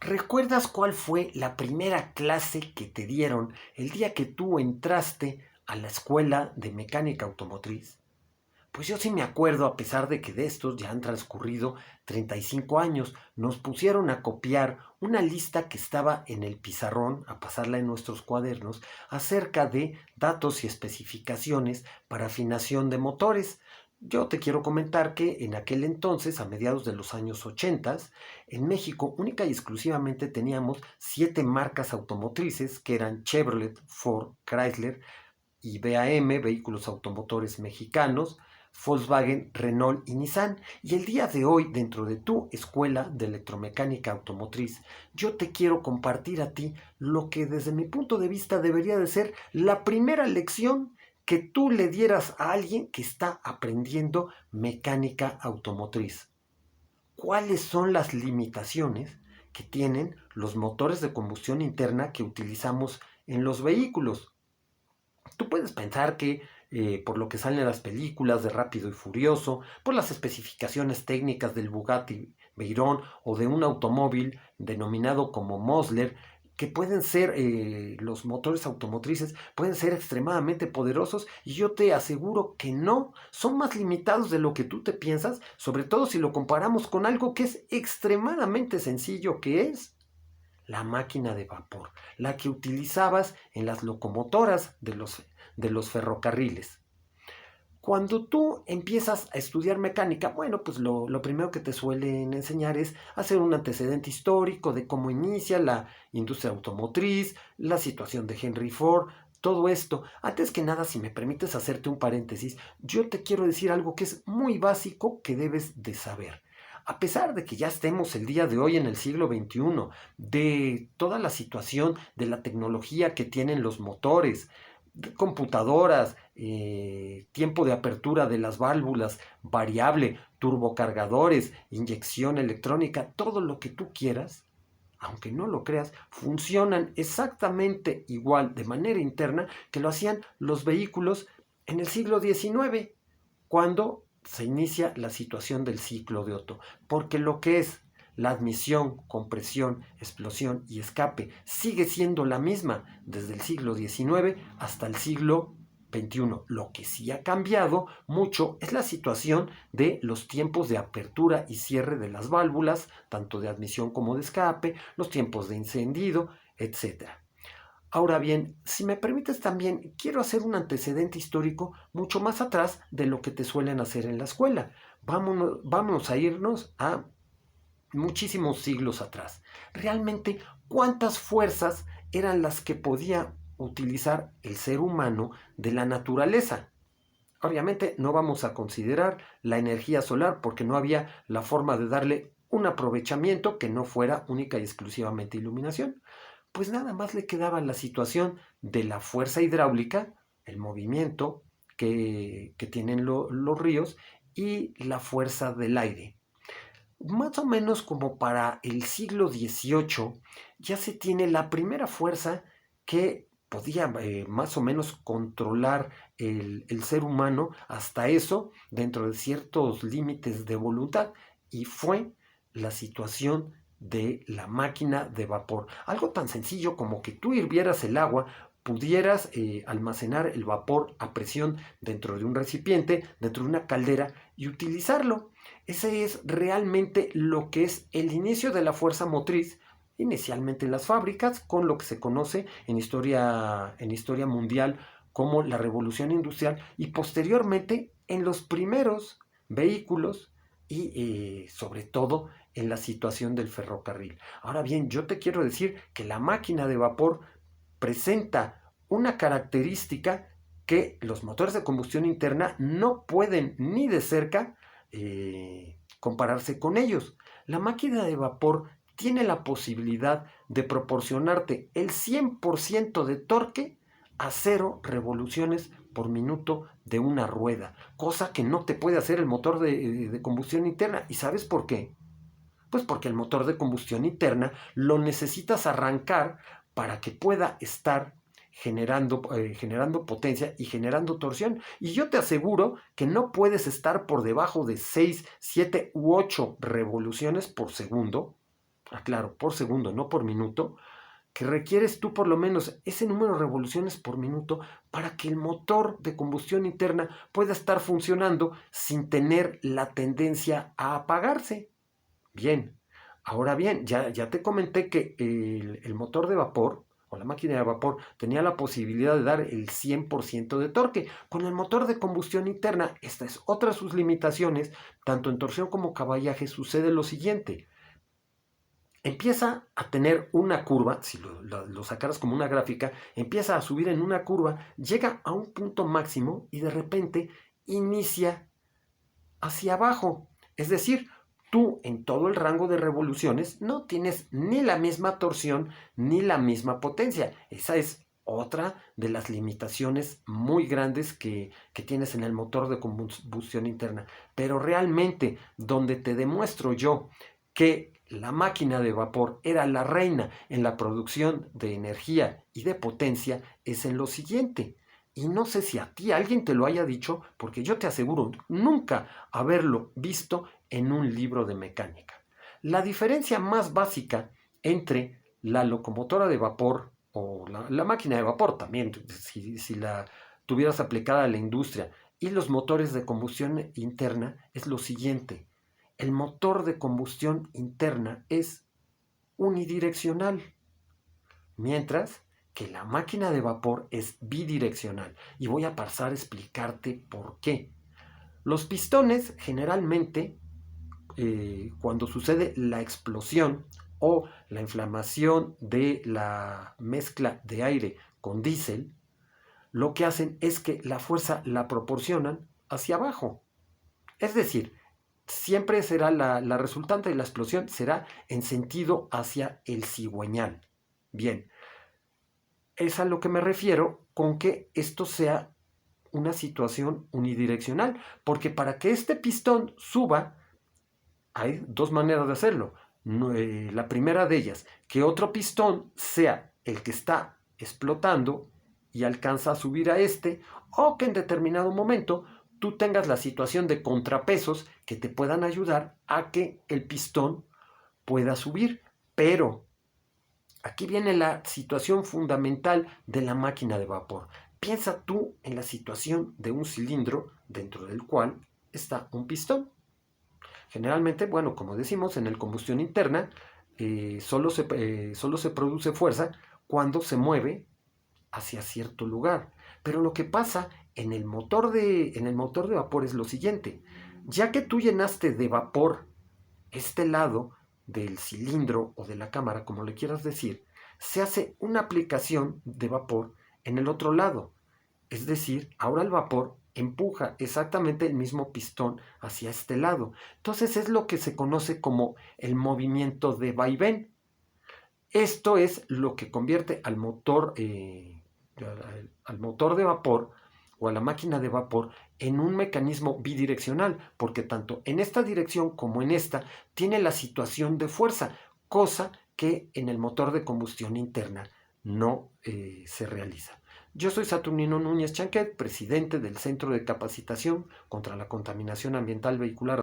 ¿Recuerdas cuál fue la primera clase que te dieron el día que tú entraste a la escuela de mecánica automotriz? Pues yo sí me acuerdo, a pesar de que de estos ya han transcurrido 35 años. Nos pusieron a copiar una lista que estaba en el pizarrón, a pasarla en nuestros cuadernos, acerca de datos y especificaciones para afinación de motores. Yo te quiero comentar que en aquel entonces, a mediados de los años 80, en México única y exclusivamente teníamos 7 marcas automotrices que eran Chevrolet, Ford, Chrysler y BAM, vehículos automotores mexicanos, Volkswagen, Renault y Nissan. Y el día de hoy, dentro de tu escuela de electromecánica automotriz, yo te quiero compartir a ti lo que desde mi punto de vista debería de ser la primera lección que tú le dieras a alguien que está aprendiendo mecánica automotriz. ¿Cuáles son las limitaciones que tienen los motores de combustión interna que utilizamos en los vehículos? Tú puedes pensar que por lo que salen en las películas de Rápido y Furioso, por las especificaciones técnicas del Bugatti Veyron o de un automóvil denominado como Mosler, que pueden ser los motores automotrices, pueden ser extremadamente poderosos, y yo te aseguro que no, son más limitados de lo que tú te piensas, sobre todo si lo comparamos con algo que es extremadamente sencillo, que es la máquina de vapor, la que utilizabas en las locomotoras de los ferrocarriles. Cuando tú empiezas a estudiar mecánica, bueno, pues lo primero que te suelen enseñar es hacer un antecedente histórico de cómo inicia la industria automotriz, la situación de Henry Ford, todo esto. Antes que nada, si me permites hacerte un paréntesis, yo te quiero decir algo que es muy básico que debes de saber. A pesar de que ya estemos el día de hoy en el siglo XXI, de toda la situación de la tecnología que tienen los motores, computadoras, tiempo de apertura de las válvulas, variable, turbocargadores, inyección electrónica, todo lo que tú quieras, aunque no lo creas, funcionan exactamente igual de manera interna que lo hacían los vehículos en el siglo XIX, cuando se inicia la situación del ciclo de Otto. Porque lo que es la admisión, compresión, explosión y escape sigue siendo la misma desde el siglo XIX hasta el siglo XXI. Lo que sí ha cambiado mucho es la situación de los tiempos de apertura y cierre de las válvulas, tanto de admisión como de escape, los tiempos de encendido, etc. Ahora bien, si me permites también, quiero hacer un antecedente histórico mucho más atrás de lo que te suelen hacer en la escuela. Vámonos a irnos a muchísimos siglos atrás. Realmente, ¿cuántas fuerzas eran las que podía utilizar el ser humano de la naturaleza? Obviamente no vamos a considerar la energía solar porque no había la forma de darle un aprovechamiento que no fuera única y exclusivamente iluminación. Pues nada más le quedaba la situación de la fuerza hidráulica, el movimiento que tienen los ríos, y la fuerza del aire. Más o menos como para el siglo XVIII ya se tiene la primera fuerza que podía más o menos controlar el ser humano, hasta eso, dentro de ciertos límites de voluntad, y fue la situación de la máquina de vapor. Algo tan sencillo como que tú hirvieras el agua, pudieras almacenar el vapor a presión dentro de un recipiente, dentro de una caldera, y utilizarlo. Ese es realmente lo que es el inicio de la fuerza motriz, inicialmente en las fábricas, con lo que se conoce en historia mundial como la revolución industrial, y posteriormente en los primeros vehículos y sobre todo en la situación del ferrocarril. Ahora bien, yo te quiero decir que la máquina de vapor presenta una característica que los motores de combustión interna no pueden ni de cerca compararse con ellos. La máquina de vapor tiene la posibilidad de proporcionarte el 100% de torque a 0 revoluciones por minuto de una rueda, cosa que no te puede hacer el motor de combustión interna. ¿Y sabes por qué? Pues porque el motor de combustión interna lo necesitas arrancar para que pueda estar generando potencia y generando torsión. Y yo te aseguro que no puedes estar por debajo de 6, 7 u 8 revoluciones por segundo, aclaro, por segundo, no por minuto, que requieres tú por lo menos ese número de revoluciones por minuto para que el motor de combustión interna pueda estar funcionando sin tener la tendencia a apagarse. Bien, ahora bien, ya te comenté que el motor de vapor o la máquina de vapor tenía la posibilidad de dar el 100% de torque. Con el motor de combustión interna, esta es otra de sus limitaciones, tanto en torsión como caballaje sucede lo siguiente. Empieza a tener una curva, si lo sacaras como una gráfica, empieza a subir en una curva, llega a un punto máximo y de repente inicia hacia abajo. Es decir, tú en todo el rango de revoluciones no tienes ni la misma torsión ni la misma potencia. Esa es otra de las limitaciones muy grandes que tienes en el motor de combustión interna. Pero realmente donde te demuestro yo que la máquina de vapor era la reina en la producción de energía y de potencia es en lo siguiente. Y no sé si a ti alguien te lo haya dicho, porque yo te aseguro nunca haberlo visto en un libro de mecánica. La diferencia más básica entre la locomotora de vapor o la máquina de vapor también, si la tuvieras aplicada a la industria, y los motores de combustión interna es lo siguiente. El motor de combustión interna es unidireccional, mientras que la máquina de vapor es bidireccional. Y voy a pasar a explicarte por qué. Los pistones generalmente, cuando sucede la explosión o la inflamación de la mezcla de aire con diésel, lo que hacen es que la fuerza la proporcionan hacia abajo. Es decir, siempre será la resultante de la explosión será en sentido hacia el cigüeñal. Bien, es a lo que me refiero con que esto sea una situación unidireccional, porque para que este pistón suba, hay dos maneras de hacerlo. La primera de ellas, que otro pistón sea el que está explotando y alcanza a subir a este, o que en determinado momento tú tengas la situación de contrapesos que te puedan ayudar a que el pistón pueda subir. Pero aquí viene la situación fundamental de la máquina de vapor. Piensa tú en la situación de un cilindro dentro del cual está un pistón. Generalmente, bueno, como decimos, en la combustión interna solo se produce fuerza cuando se mueve hacia cierto lugar. Pero lo que pasa en el motor de vapor es lo siguiente. Ya que tú llenaste de vapor este lado del cilindro o de la cámara, como le quieras decir, se hace una aplicación de vapor en el otro lado. Es decir, ahora el vapor empuja exactamente el mismo pistón hacia este lado. Entonces es lo que se conoce como el movimiento de vaivén. Esto es lo que convierte al motor de vapor o a la máquina de vapor en un mecanismo bidireccional, porque tanto en esta dirección como en esta tiene la situación de fuerza, cosa que en el motor de combustión interna no se realiza. Yo soy Saturnino Núñez Chanquet, presidente del Centro de Capacitación contra la Contaminación Ambiental Vehicular